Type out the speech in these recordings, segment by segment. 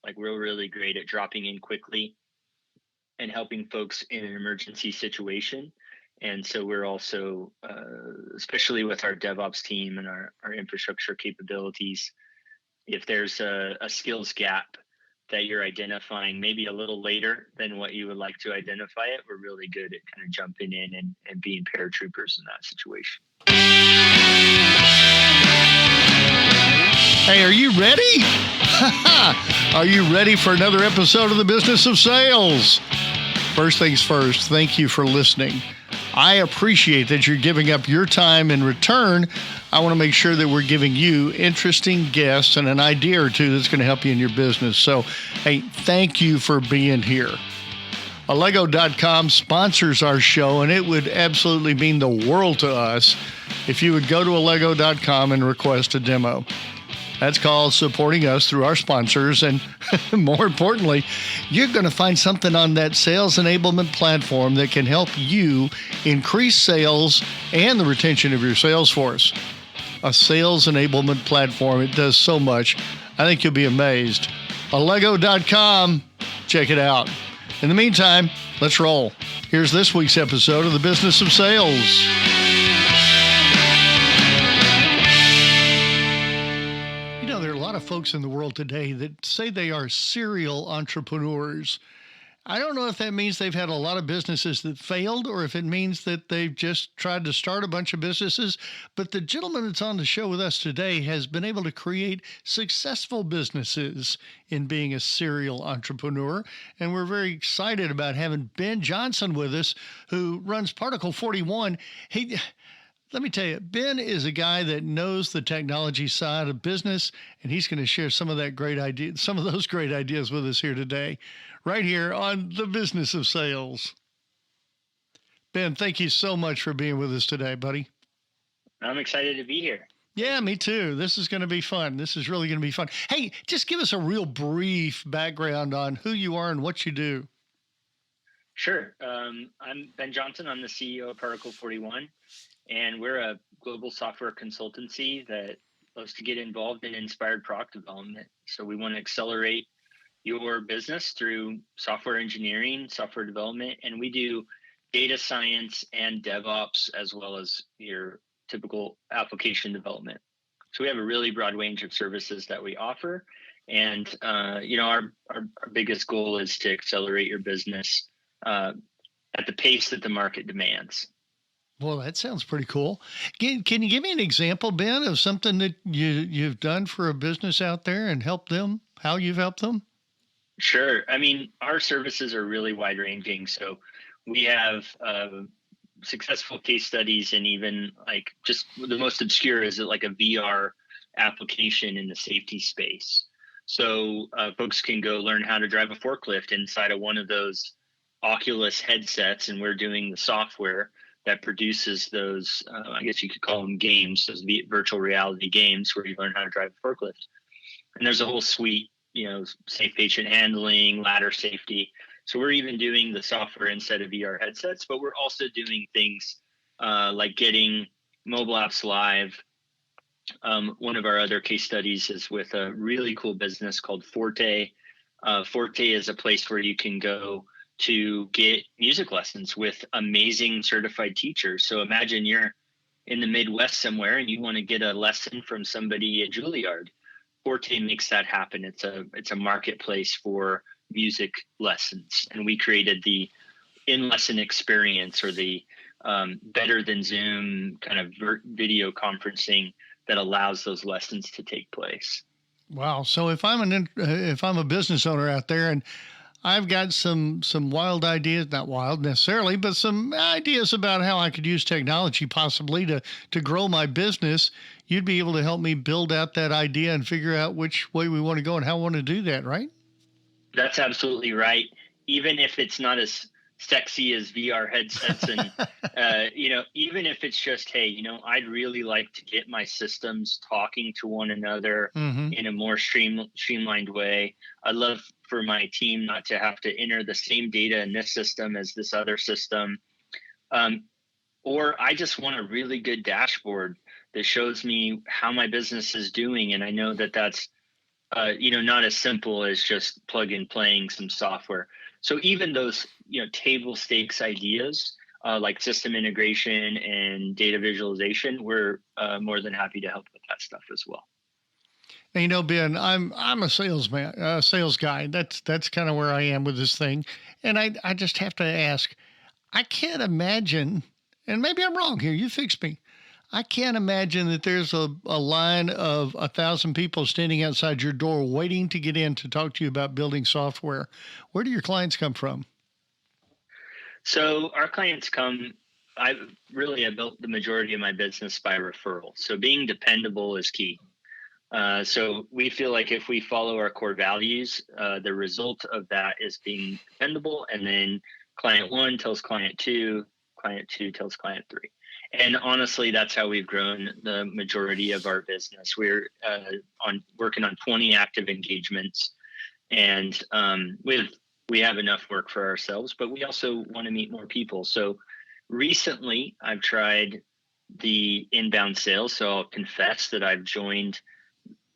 Like we're really great at dropping in quickly and helping folks in an emergency situation. And so we're also, especially with our DevOps team and our infrastructure capabilities, if there's a skills gap that you're identifying maybe a little later than what you would like to identify it, we're really good at kind of jumping in and being paratroopers in that situation. Hey, are you ready? Are you ready for another episode of the Business of Sales? First things first, thank you for listening. I appreciate that you're giving up your time in return. I want to make sure that we're giving you interesting guests and an idea or two that's going to help you in your business. So, hey, thank you for being here. Allego.com sponsors our show, and it would absolutely mean the world to us if you would go to Allego.com and request a demo. That's called supporting us through our sponsors. And more importantly, you're going to find something on that sales enablement platform that can help you increase sales and the retention of your sales force. A sales enablement platform. It does so much. I think you'll be amazed. Allego.com. Check it out. In the meantime, let's roll. Here's this week's episode of The Business of Sales. Folks in the world today that say they are serial entrepreneurs. I don't know if that means they've had a lot of businesses that failed or if it means that they've just tried to start a bunch of businesses. But the gentleman that's on the show with us today has been able to create successful businesses in being a serial entrepreneur. And we're very excited about having Ben Johnson with us, who runs Particle41. Let me tell you, Ben is a guy that knows the technology side of business, and he's going to share some of those great ideas with us here today, right here on The Business of Sales. Ben, thank you so much for being with us today, buddy. I'm excited to be here. Yeah, me too. This is going to be fun. This is really going to be fun. Hey, just give us a real brief background on who you are and what you do. Sure. I'm Ben Johnson. I'm the CEO of Particle41. And we're a global software consultancy that loves to get involved in inspired product development. So we want to accelerate your business through software engineering, software development, and we do data science and DevOps as well as your typical application development. So we have a really broad range of services that we offer. And, our biggest goal is to accelerate your business at the pace that the market demands. Well, that sounds pretty cool. Can you give me an example, Ben, of something that you've done for a business out there and helped them, how you've helped them? Sure. I mean, our services are really wide ranging. So we have successful case studies, and even like just the most obscure is like a VR application in the safety space. So folks can go learn how to drive a forklift inside of one of those Oculus headsets, and we're doing the software that produces those, I guess you could call them games, those virtual reality games where you learn how to drive a forklift. And there's a whole suite, safe patient handling, ladder safety. So we're even doing the software instead of VR headsets, but we're also doing things like getting mobile apps live. One of our other case studies is with a really cool business called Forte. Forte is a place where you can go to get music lessons with amazing certified teachers. So imagine you're in the Midwest somewhere and you want to get a lesson from somebody at Juilliard. Forte makes that happen. It's a marketplace for music lessons. And we created the in-lesson experience, or the better than Zoom kind of video conferencing that allows those lessons to take place. Wow. So if I'm a business owner out there and I've got some wild ideas, not wild necessarily, but some ideas about how I could use technology possibly to grow my business, you'd be able to help me build out that idea and figure out which way we want to go and how we want to do that, right? That's absolutely right. Even if it's not as sexy as VR headsets and, even if it's just, hey, I'd really like to get my systems talking to one another in a more streamlined way. I'd love for my team not to have to enter the same data in this system as this other system. Or I just want a really good dashboard that shows me how my business is doing. And I know that that's not as simple as just plug and playing some software. So even those, table stakes ideas, like system integration and data visualization, we're more than happy to help with that stuff as well. And Ben, I'm a salesman, sales guy. That's kind of where I am with this thing, and I just have to ask. I can't imagine, and maybe I'm wrong here. You fix me. I can't imagine that there's a line of 1,000 people standing outside your door waiting to get in to talk to you about building software. Where do your clients come from? So our clients come. I built the majority of my business by referral. So being dependable is key. So we feel like if we follow our core values, the result of that is being dependable. And then client one tells client two tells client three. And honestly, that's how we've grown the majority of our business. We're working on 20 active engagements, and we have enough work for ourselves, but we also want to meet more people. So recently, I've tried the inbound sales. So I'll confess that I've joined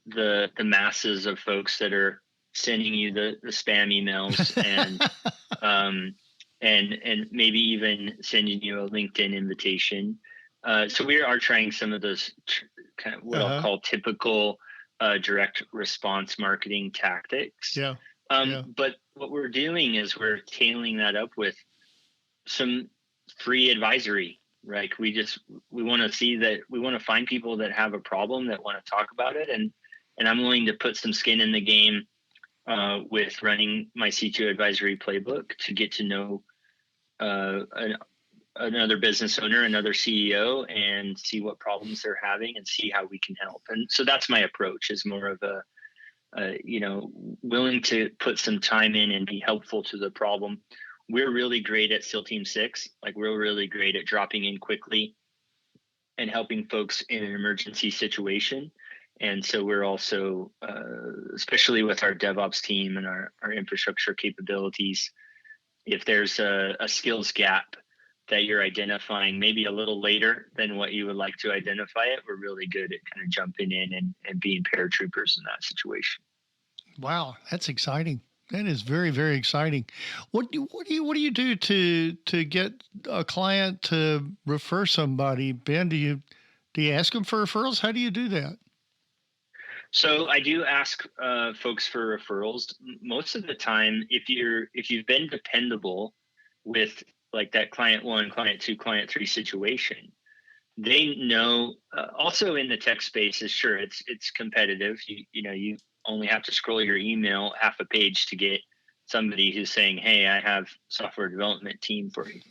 the masses of folks that are sending you the spam emails and maybe even sending you a LinkedIn invitation. So we are trying some of those kind of what I'll call typical direct response marketing tactics. Yeah. But what we're doing is we're tailing that up with some free advisory. Right? We want to see that we want to find people that have a problem that want to talk about it, and I'm willing to put some skin in the game with running my C2 advisory playbook to get to know another business owner, another CEO, and see what problems they're having and see how we can help. And so that's my approach, is more of a willing to put some time in and be helpful to the problem. We're really great at SEAL Team 6. Like, we're really great at dropping in quickly and helping folks in an emergency situation. And so we're also, especially with our DevOps team and our infrastructure capabilities, if there's a skills gap that you're identifying maybe a little later than what you would like to identify it, we're really good at kind of jumping in and being paratroopers in that situation. Wow, that's exciting. That is very, very exciting. What do you do to get a client to refer somebody? Ben, do you ask them for referrals? How do you do that? So I do ask folks for referrals. Most of the time, if you've been dependable with like that client one, client two, client three situation, they know. Also in the tech space, is sure it's competitive. You only have to scroll your email half a page to get somebody who's saying, "Hey, I have software development team for you."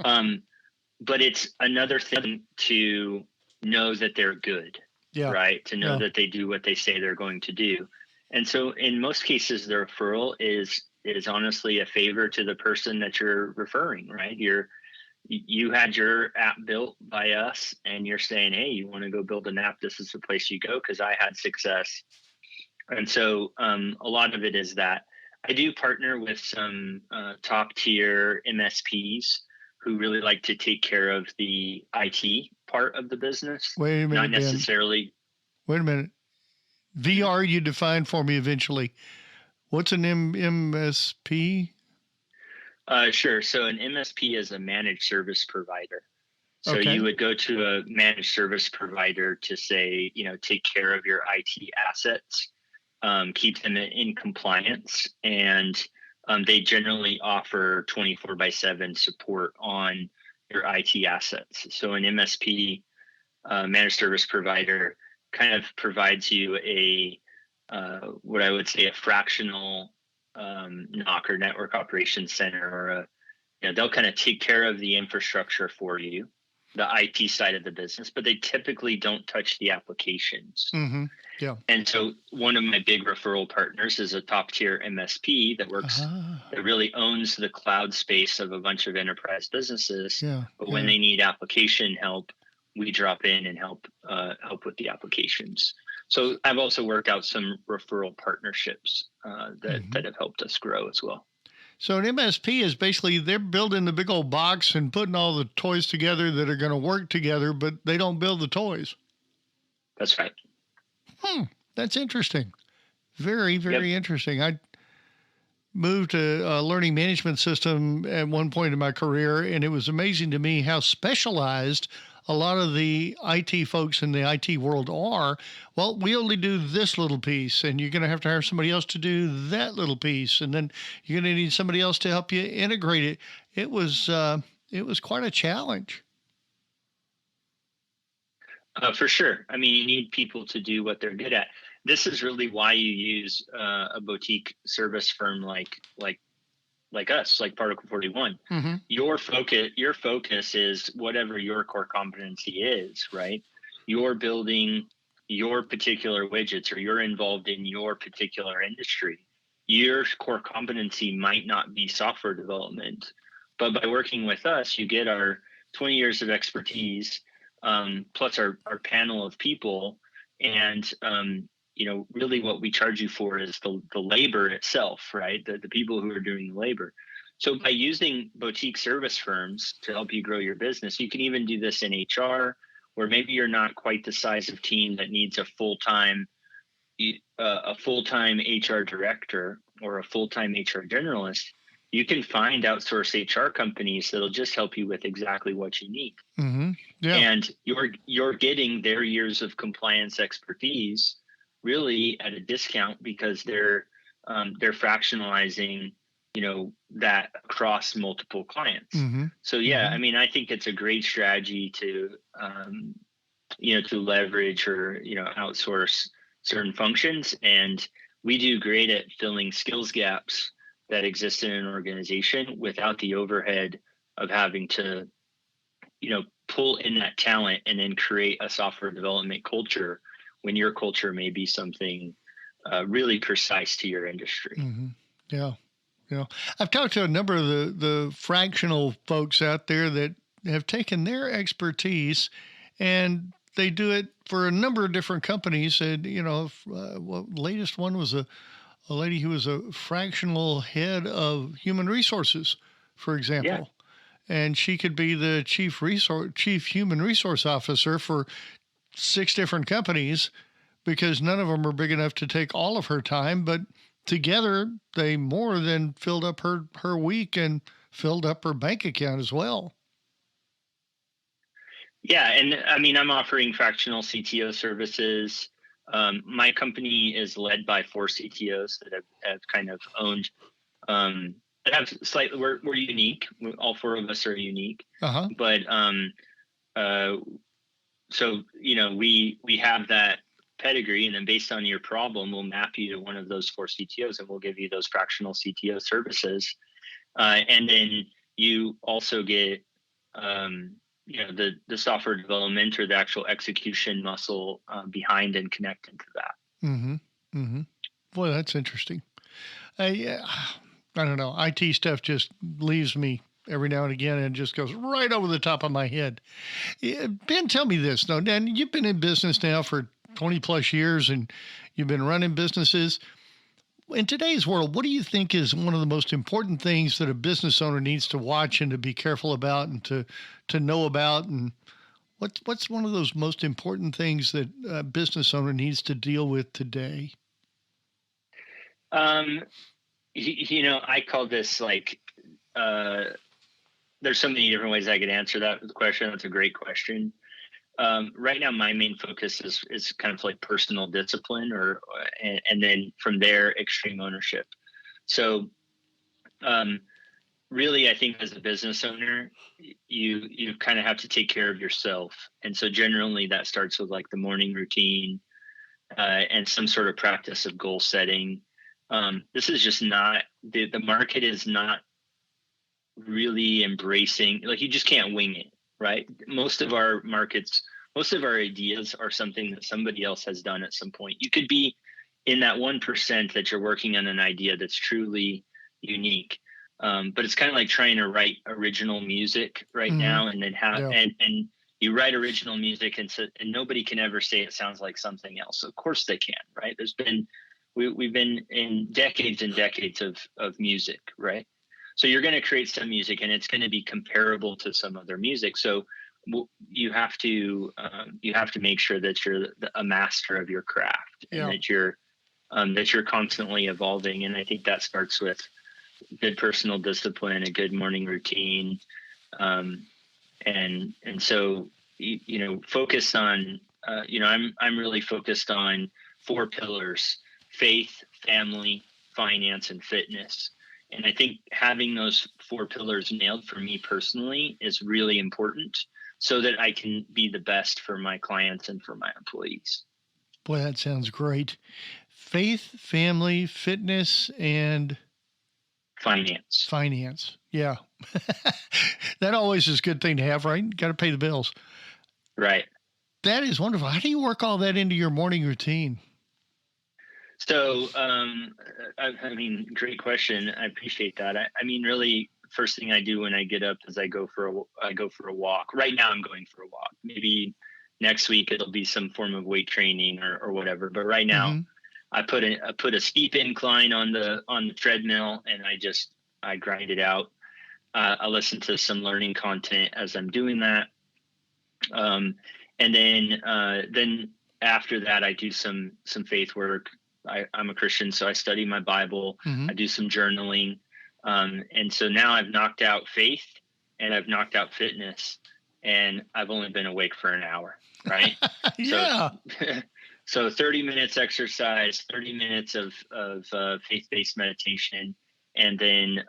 But it's another thing to know that they're good. Yeah. Right. To know that they do what they say they're going to do. And so in most cases, the referral is honestly a favor to the person that you're referring, right? You had your app built by us and you're saying, hey, you want to go build an app? This is the place you go because I had success. And so a lot of it is that. I do partner with some top tier MSPs who really like to take care of the IT part of the business. Wait a minute, not necessarily. Ben. Wait a minute. VR, you define for me eventually. What's an MSP? Sure. So an MSP is a managed service provider. So Okay. You would go to a managed service provider to say, take care of your IT assets, keep them in compliance, and they generally offer 24/7 support on your IT assets. So an MSP, managed service provider, kind of provides you what I would say a fractional NOC or network operations center, or they'll kind of take care of the infrastructure for you, the IT side of the business, but they typically don't touch the applications. Mm-hmm. Yeah. And so one of my big referral partners is a top tier MSP that works, that really owns the cloud space of a bunch of enterprise businesses. Yeah. But when they need application help, we drop in and help with the applications. So I've also worked out some referral partnerships that have helped us grow as well. So an MSP is basically they're building the big old box and putting all the toys together that are going to work together, but they don't build the toys. That's right. That's interesting. Very, Yep. very interesting. I moved to a learning management system at one point in my career, and it was amazing to me how specialized a lot of the IT folks in the IT world are. Well, we only do this little piece, and you're going to have to hire somebody else to do that little piece, and then you're going to need somebody else to help you integrate it. It was quite a challenge. For sure. I mean, you need people to do what they're good at. This is really why you use a boutique service firm like us, like Particle41. Mm-hmm. Your focus is whatever your core competency is, right? You're building your particular widgets, or you're involved in your particular industry. Your core competency might not be software development, but by working with us, you get our 20 years of expertise, plus our panel of people, and really what we charge you for is the labor itself, right? The people who are doing the labor. So by using boutique service firms to help you grow your business, you can even do this in HR, where maybe you're not quite the size of team that needs a full-time HR director or a full-time HR generalist. You can find outsourced HR companies that'll just help you with exactly what you need. Mm-hmm. Yeah. And you're getting their years of compliance expertise really at a discount, because they're fractionalizing that across multiple clients. Mm-hmm. So yeah, Mm-hmm. I mean, I think it's a great strategy to leverage or outsource certain functions. And we do great at filling skills gaps that exist in an organization without the overhead of having to pull in that talent and then create a software development culture, when your culture may be something really precise to your industry. Mm-hmm. Yeah. Yeah. I've talked to a number of the fractional folks out there that have taken their expertise and they do it for a number of different companies. And, latest one was a lady who was a fractional head of human resources, for Yeah. example. And she could be the chief human resource officer for 6 different companies, because none of them are big enough to take all of her time, but together they more than filled up her week and filled up her bank account as well. Yeah. And I mean, I'm offering fractional CTO services. My company is led by 4 CTOs that have kind of owned, that have slightly, we're unique. All 4 of us are unique. Uh-huh. But so we have that pedigree, and then based on your problem, we'll map you to one of those 4 CTOs, and we'll give you those fractional CTO services. And then you also get the software development or the actual execution muscle behind and connected to that. Mm-hmm. Mm-hmm. Boy, that's interesting. I don't know. IT stuff just leaves me every now and again and just goes right over the top of my head. Ben, tell me this though. Dan, you've been in business now for 20 plus years and you've been running businesses. In today's world, what do you think is one of the most important things that a business owner needs to watch and to be careful about and to know about? And what's one of those most important things that a business owner needs to deal with today? I call this there's so many different ways I could answer that question. That's a great question. Right now, my main focus is kind of like personal discipline, and then from there, extreme ownership. So, really, I think as a business owner, you kind of have to take care of yourself, and so generally that starts with like the morning routine, and some sort of practice of goal setting. This is just not the market is not really embracing, like, you just can't wing it, right? Most of our ideas are something that somebody else has done at some point. You could be in that 1% that you're working on an idea that's truly unique. But it's kind of like trying to write original music right now, and then and you write original music, and nobody can ever say it sounds like something else. Of course they can, right? We've been in decades and decades of music, right? So you're going to create some music, and it's going to be comparable to some other music. So you have to make sure that you're a master of your craft, and that you're that you're constantly evolving. And I think that starts with good personal discipline, a good morning routine. And so, focus on, I'm really focused on 4 pillars: faith, family, finance, and fitness. And I think having those 4 pillars nailed for me personally is really important so that I can be the best for my clients and for my employees. Boy, that sounds great. Faith, family, fitness, and Finance. finance. Yeah. That always is a good thing to have, right? Got to pay the bills. Right. That is wonderful. How do you work all that into your morning routine? So, I mean, great question. I appreciate that. I mean, really, first thing I do when I get up is I go for a walk. Right now, I'm going for a walk. Maybe next week it'll be some form of weight training or whatever. But right now, I put a steep incline on the treadmill, and I grind it out. I listen to some learning content as I'm doing that, and then after that, I do some faith work. I'm a Christian, so I study my Bible. I do some journaling, and so now I've knocked out faith and I've knocked out fitness, and I've only been awake for an hour. Right? Yeah. So 30 minutes exercise, 30 minutes of faith-based meditation, and then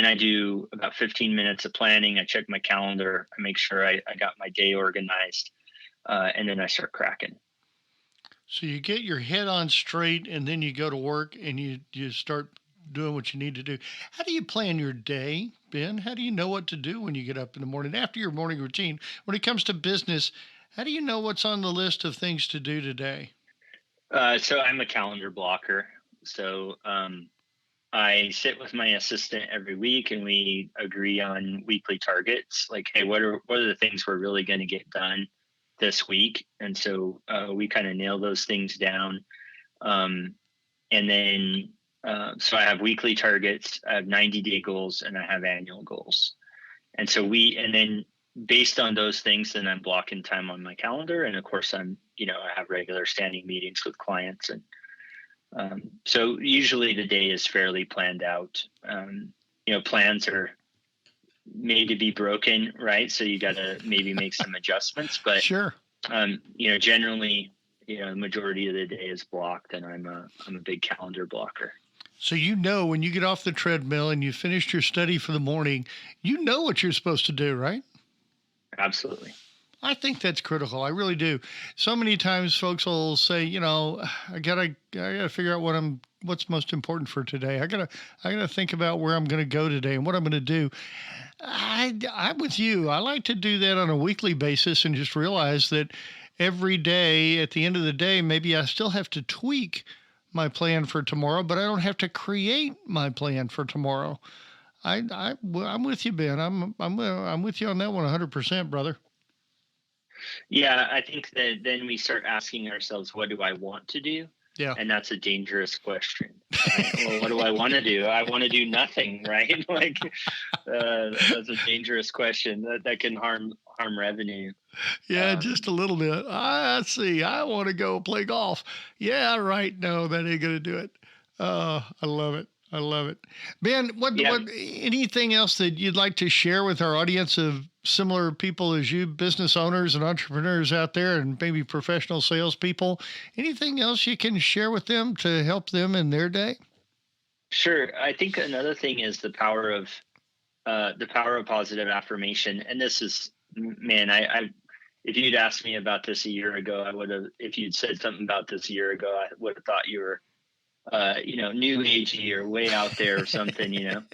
I do about 15 minutes of planning. I check my calendar. I make sure I got my day organized, and then I start cracking. So you get your head on straight, and then you go to work, and you start doing what you need to do. How do you plan your day, Ben? How do you know what to do when you get up in the morning after your morning routine? When it comes to business, how do you know what's on the list of things to do today? So I'm a calendar blocker. So I sit with my assistant every week, and we agree on weekly targets. Like, hey, what are the things we're really going to get done this week? And so we kind of nail those things down. And then so I have weekly targets, I have 90-day goals, and I have annual goals. And so and then based on those things, then I'm blocking time on my calendar. And of course, I have regular standing meetings with clients. And so usually the day is fairly planned out. Plans are made to be broken, right? So you got to maybe make some adjustments. But sure. Generally, the majority of the day is blocked, and I'm a big calendar blocker. So when you get off the treadmill and you finished your study for the morning, you know what you're supposed to do, right? Absolutely. I think that's critical. I really do. So many times folks will say, I gotta figure out what's most important for today. I gotta think about where I'm gonna go today and what I'm gonna do. I'm with you. I like to do that on a weekly basis and just realize that every day, at the end of the day, maybe I still have to tweak my plan for tomorrow, but I don't have to create my plan for tomorrow. I'm with you, Ben. I'm with you on that one 100%, brother. Yeah, I think that then we start asking ourselves, what do I want to do? Yeah. And that's a dangerous question. Right? Well, what do I want to do? I want to do nothing, right? Like that's a dangerous question that can harm revenue. Yeah, just a little bit. Let's see. I want to go play golf. Yeah, right. No, that ain't gonna do it. I love it. I love it. Ben, what anything else that you'd like to share with our audience of similar people as you, business owners and entrepreneurs out there, and maybe professional salespeople? Anything else you can share with them to help them in their day? Sure. I think another thing is the power of positive affirmation. And this is, man, I if you'd asked me about this a year ago, I would have. If you'd said something about this a year ago, I would have thought you were new agey or way out there or something,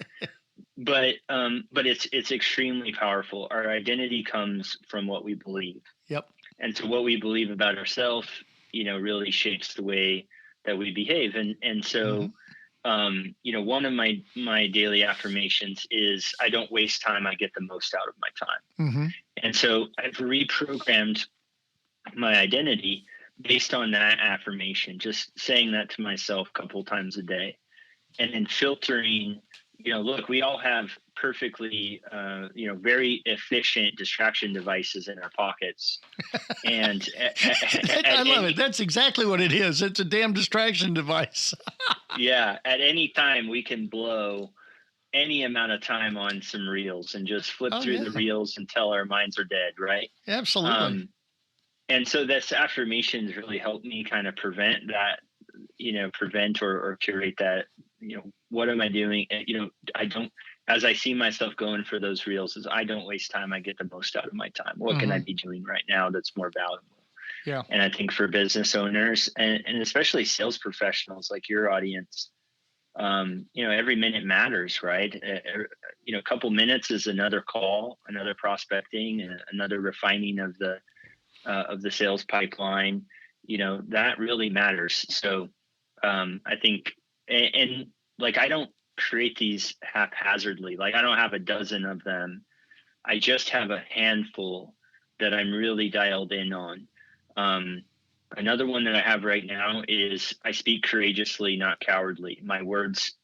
but it's extremely powerful. Our identity comes from what we believe. Yep. And so what we believe about ourselves, really shapes the way that we behave. And so, one of my daily affirmations is I don't waste time. I get the most out of my time. And so I've reprogrammed my identity based on that affirmation, just saying that to myself a couple times a day, and then filtering look, we all have perfectly, very efficient distraction devices in our pockets. And I love it. That's exactly what it is. It's a damn distraction device. yeah, at any time we can blow any amount of time on some reels and just flip through the reels until our minds are dead, right? Absolutely. And so this affirmations really helped me kind of prevent that, prevent or curate that, what am I doing? And, I don't, as I see myself going for those reels, is I don't waste time. I get the most out of my time. What can I be doing right now that's more valuable? Yeah. And I think for business owners and especially sales professionals like your audience, every minute matters, right? A couple minutes is another call, another prospecting, another refining of the sales pipeline. That really matters. So I think, and like, I don't create these haphazardly. Like, I don't have a dozen of them. I just have a handful that I'm really dialed in on. Another one that I have right now is I speak courageously, not cowardly. My words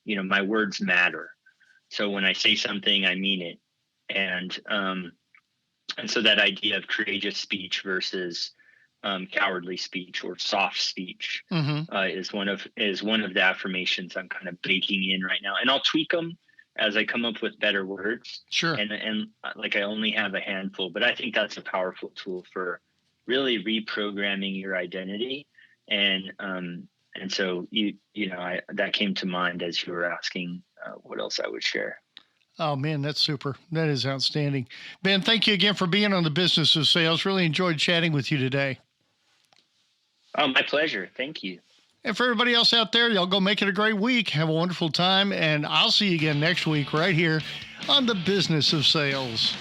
matter. So when I say something, I mean it. And so that idea of courageous speech versus cowardly speech or soft speech is one of the affirmations I'm kind of baking in right now. And I'll tweak them as I come up with better words. Sure. And like, I only have a handful, but I think that's a powerful tool for really reprogramming your identity. And so that came to mind as you were asking what else I would share. Oh, man, that's super. That is outstanding. Ben, thank you again for being on the Business of Sales. Really enjoyed chatting with you today. Oh, my pleasure. Thank you. And for everybody else out there, y'all go make it a great week. Have a wonderful time. And I'll see you again next week right here on the Business of Sales.